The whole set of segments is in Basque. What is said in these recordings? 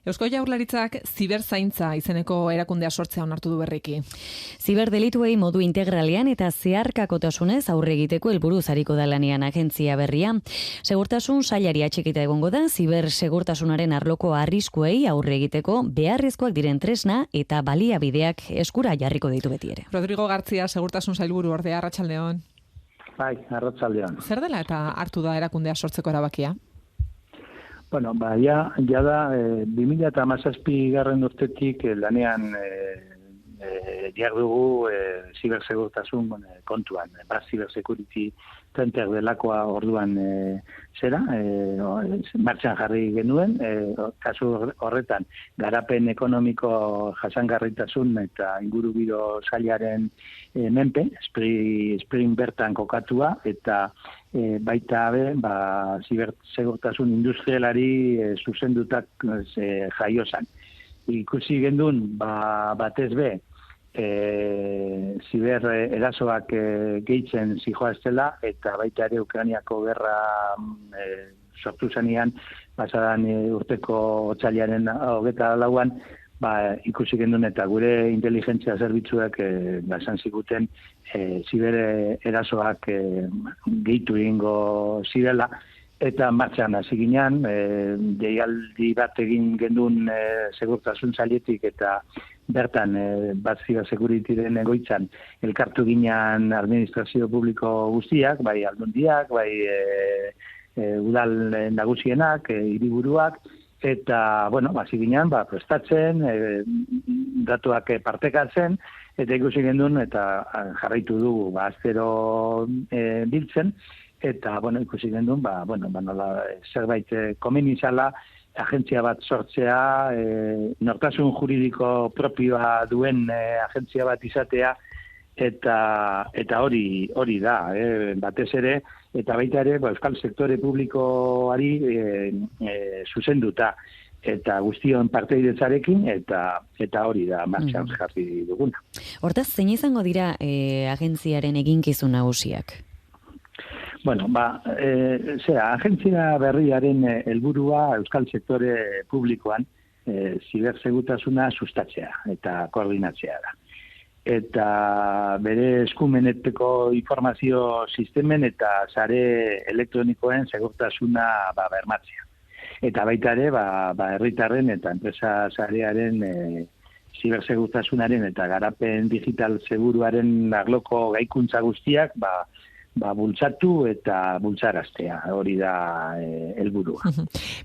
Eusko Jaurlaritzak ziberzaintza izeneko erakundea sortzea onartu du berriki. Ziberdelituei modu integralean eta zeharkakotasunez aurre egiteko helburuz ariko da lanean agentzia berria. Segurtasun sailari atxikita egongo da zibersegurtasunaren arloko arriskuei aurre egiteko beharrezkoak diren tresna eta baliabideak eskura jarriko ditu beti ere. Rodrigo Gartzia, Segurtasun Sailburu ordea, arratsaldeon. Bai, arratsaldeon. Zer dela eta hartu da erakundea sortzeko erabakia? Bueno, ja da 2017 urtetik lanean diardugu zibersegurtasun kontuan. Cybersecurity Center delakoa orduan martxan jarri genuen, kasu horretan garapen ekonomiko jasangarritasun eta ingurugiro sailaren menpe, Spring bertan kokatua, eta baita zibersegurtasun industrialari zuzendutak jaiozan. Ikusi gendun, batez be, ziber erasoak gehitzen zijoaztela, eta baita ere Ukrainiako gerra sortu zanean, pasadan urteko otsailaren 24an, ikusi gendun eta gure inteligentzia zerbitzuak esan ziguten ziber erasoak gehitu egingo zirela, eta martxan hasi ginean, deialdi bat egin gendun segurtasun sailetik eta bertan zibersecurityren egoitzan elkartu ginean administrazio publiko guztiak, bai aldundiak, bai udal nagusienak, hiriburuak, eta, hasi ginean, prestatzen, datuak partekatzen, eta ikusi gendun, eta jarraitu dugu, astero biltzen, eta, ikusi gendun, nola zerbait komeni izala, agentzia bat sortzea, nortasun juridiko propioa duen agentzia bat izatea, eta hori da, batez ere, eta baita ere, euskal sektore publikoari zuzenduta, eta guztion parteidetzarekin, eta hori da martxan jarri duguna. Hortaz, zein izango dira agentziaren eginkizun nagusiak? Agentzia berriaren helburua euskal sektore publikoan zibersegurtasuna sustatzea eta koordinatzea da. Eta bere eskumeneteko informazio sistemen eta sare elektronikoen segurtasuna bermatzea. Eta baita ere, herritarren eta enpresa sarearen zibersegurtasunaren eta garapen digital seguruaren arloko gaikuntza guztiak bultzatu eta bultzaraztea, hori da helburua.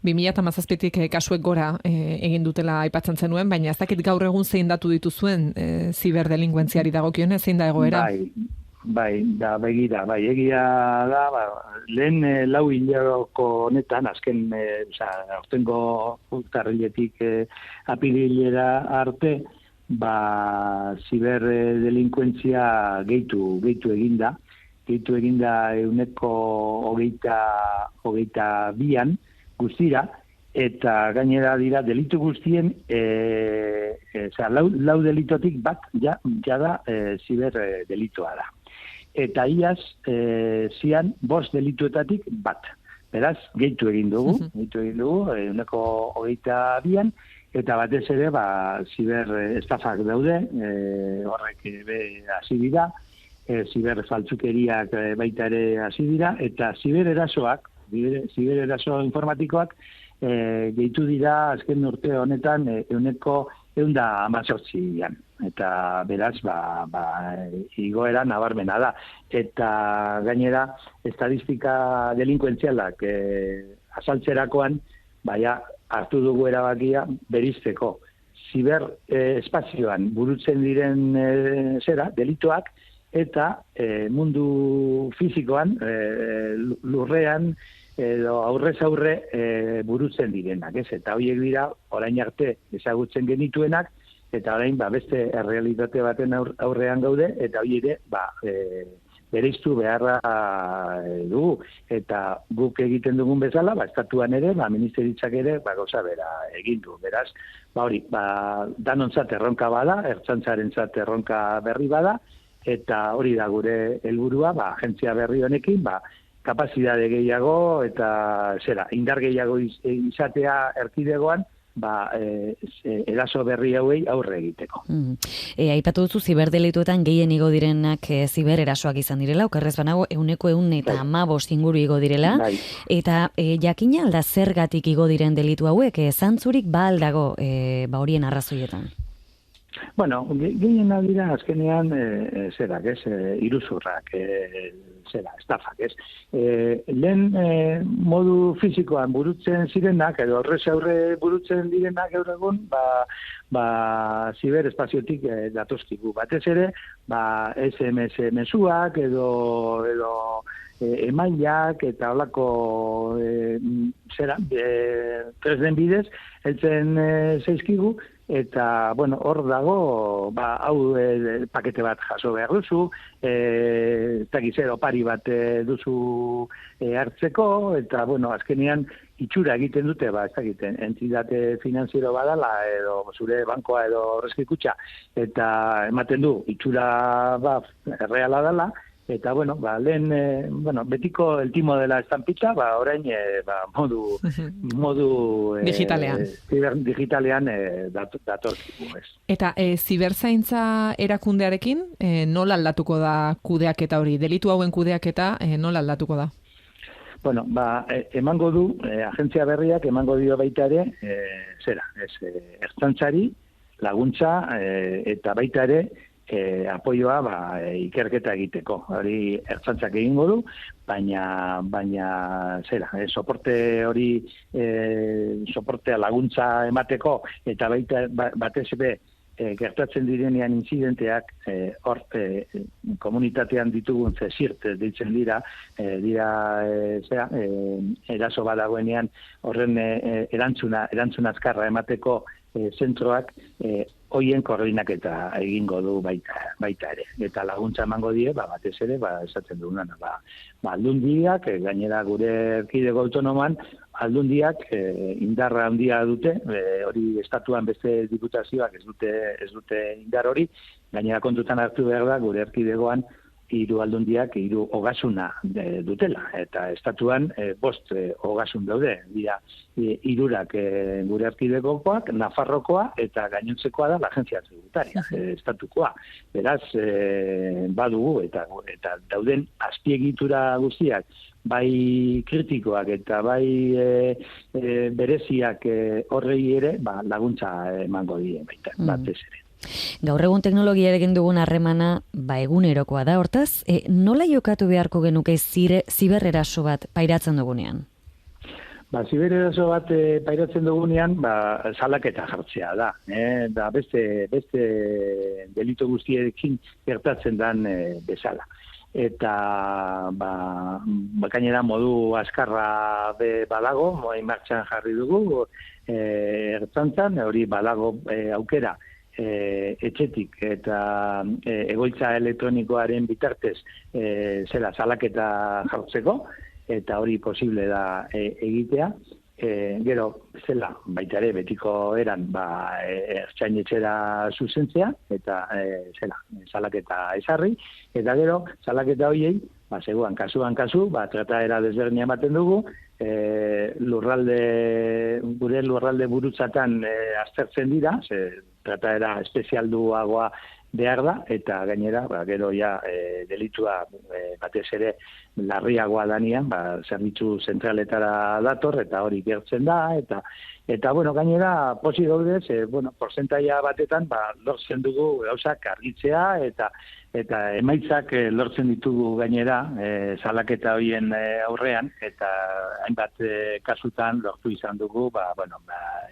2017tik kasuek gora egin dutela aipatzen zenuen, baina ez dakit gaur egun zein datu dituzuen ziberdelinkuentziari dagokionez, zein da egoera? Egia da, lehen 4 hileko honetan, azken, aurtengo urtarriletik apirilera arte, ziberdelinkuentzia gehitu eginda, euneko 22an guztira, eta gainera dira delitu guztien, lau delitotik bat jada ziberdelitoa da. Eta iaz, zian 5 delituetatik bat. Beraz, gehitu egin dugu, euneko 22an, eta batez ere, ziberestafak daude, horrek hasi dira, ziberfaltzukeriak baita ere hasi dira, eta zibereraso informatikoak gehitu dira azken urte honetan euneko 118an. Eta beraz, igoera nabarmena da. Eta gainera, estadistika delinkuentzialak azaltzerakoan, hartu dugu erabakia berizteko. Ziberespazioan burutzen diren delituak, eta mundu fizikoan, lurrean, edo aurrez aurre burutzen direnak, ez? Eta horiek dira, orain arte ezagutzen genituenak, eta orain beste errealitate baten aurrean gaude, eta hori ere, bereiztu beharra dugu. Eta guk egiten dugun bezala, estatuan ere, ministeritzak ere, gauza bera egin du. Beraz, danontzat erronka bada, ertzaintzarentzat erronka berri bada, eta hori da gure helburua, agentzia berri honekin, kapazitate gehiago eta indar gehiago izatea erkidegoan, eraso berri hauei aurre egiteko. Aipatu duzu ziberdelituetan gehien igo direnak zibererasoak izan direla, okerrez banago 115 inguru igo direla, eta jakina alda zergatik igo diren delitu hauek, zantzurik ba aldago horien arrazoietan? Bueno, gehien dira azkenean iruzurrak, estafak, ez? Lehen modu fisikoan burutzen zirenak, edo horrez aurre burutzen direnak gaur egun, ziberespaziotik datozkigu. Batez ere, SMS mezuak edo emailak eta holako tresden bidez heltzen zaizkigu, eta, hor dago, hau pakete bat jaso behar duzu, eta gizero pari bat duzu hartzeko, eta, azkenean itxura egiten dute, ez egiten, entitate finanziero badala, edo zure bankoa edo horrezki kutxa, eta ematen du, itxura erreala dela, eta, lehen, betiko el timo dela estampita, orain, modu digitalean. Digitalean datorkigu, ez. Eta ziberzaintza erakundearekin, nola aldatuko da kudeaketa hori? Delitu hauen kudeaketa nola aldatuko da? Emango du, agentzia berriak emango dio baita ere, ertzaintzari, laguntza, eta baita ere, apoioa ikerketa egiteko. Hori ertzaintzak egingo du, baina soporte hori, soportea laguntza emateko, eta baita batez ere gertatzen direnean incidenteak hor komunitatean ditugun zesirt deitzen dira eraso badagoenean horren erantzun azkarra emateko zentroak hoien koordinaketa egingo du baita ere. Eta laguntza emango die, batez ere, esaten duguna. Aldundiak, gainera gure erkidego autonoman, aldundiak indarra handia dute, hori estatuan beste diputazioak ez dute indar hori, gainera kontutan hartu behar da gure erkidegoan 3 aldundiak 3 ogasuna dutela, eta estatuan 5 ogasun daude, dira 3 gure erkidegokoak, Nafarrokoa eta gainontzekoa da la agencia tributaria, estatukoa. Beraz, badugu eta dauden azpiegitura guztiak, bai kritikoak eta bai bereziak horrei ere, laguntza emango die baita, batez ere. Gaur egun teknologiarekin dugun harremana egunerokoa da, hortaz, nola jokatu beharko genuke zibereraso bat pairatzen dugunean? Zibereraso bat pairatzen dugunean, salaketa jartzea da. Da beste delito guztiekin gertatzen dan bezala. Eta gainera modu azkarra badago, martxan jarri dugu, ertzantzan, hori badago aukera, etxetik eta egoitza elektronikoaren bitartez salaketa jartzeko, eta hori posible da egitea. Gero, baita ere, betiko eran, ertzainetxera zuzentzea, eta salaketa ezarri, eta gero, salaketa horiei, seguan, kasuan kasu, trataera desberdina ematen dugu, gure lurralde burutzatan aztertzen dira, trataera espezialduagoa behar da, eta gainera, gero delitua batez ere larriagoa danean, zerbitzu zentraletara dator, eta hori gertzen da, eta gainera, posi gaudez, porzentaia batetan, lortzen dugu gauzak argitzea, eta emaitzak lortzen ditugu gainera, salaketa horien aurrean, eta hainbat kasutan lortu izan dugu,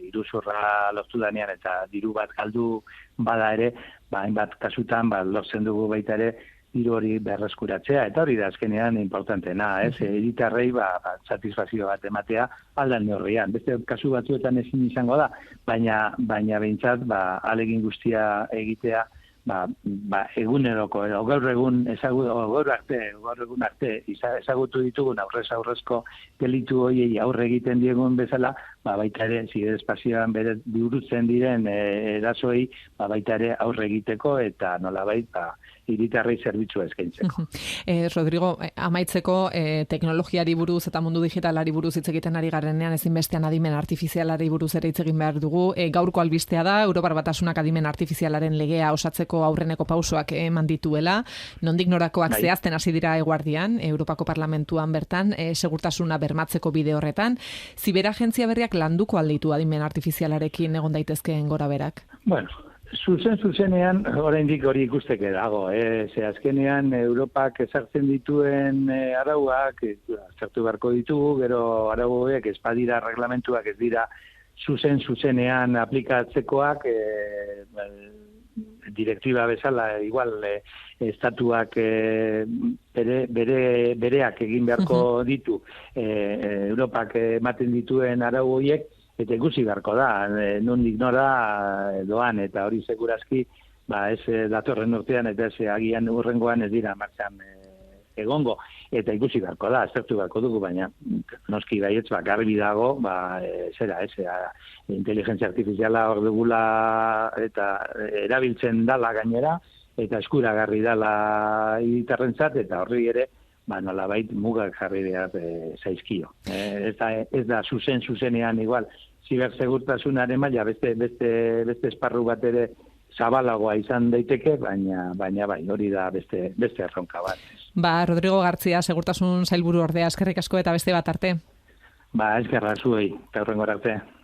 iruzurra lortu danean, eta diru bat galdu bada ere, hainbat kasutan lortzen dugu baita ere, diru hori berreskuratzea, eta hori da azkenean importantena, hiritarrei satisfazio bat ematea aldan neurrian. Beste kasu batzuetan ezin izango da, baina behintzat ahalegin guztia egitea eguneroko, gaur egun arte ezagutu ditugun aurrezko delitu horiei aurre egiten diegun bezala, baita ere ziberespazioan burutzen diren erasoei baita ere aurre egiteko, eta nolabait hiritarrei zerbitzua eskaintzeko. Rodrigo, amaitzeko teknologiari buruz eta mundu digitalari buruz hitz egiten ari garenean ezinbestean adimen artifizialari buruz ere hitz egin behar dugu. Gaurko albistea da, Europar Batasunak adimen artifizialaren legea osatzeko aurreneko pausoak eman dituela. Nondik norakoak zehazten hasi dira eguardian, Europako Parlamentuan bertan, segurtasuna bermatzeko bide horretan. Ziberagentzia berriak landuko alditu adimen artifizialarekin egon daitezkeen goraberak? Bueno, zuzenean, oraindik hori ikusteke dago. Ze azkenean, Europak ezartzen dituen arauak, zertu beharko ditugu, gero arau horiek ez badira reglamentuak ez dira zuzenean aplikatzekoak, direktiba bezala, igual, estatuak bereak egin beharko ditu Europak ematen dituen arau horiek, eta ikusi beharko da, nondik nora doan, eta hori segurazki, ez datorren urtean, eta ez agian urrengoan ez dira martxan egongo, eta ikusi beharko da, aztertu beharko dugu, baina noski baietz, garbi dago, inteligentzia artifiziala hor dugula eta erabiltzen dala gainera, eta eskuragarri dala hiritarrentzat, eta horri ere, nolabait mugak jarri behar zaizkio. Ez da zuzenean igual, zibersegurtasunaren maila beste esparru bat ere zabalagoa izan daiteke, baina bai, hori da beste erronka bat. Rodrigo Gartzia, segurtasun sailburu ordea, eskerrik asko eta beste bat arte. Eskerra zuei, eta hurrengora arte.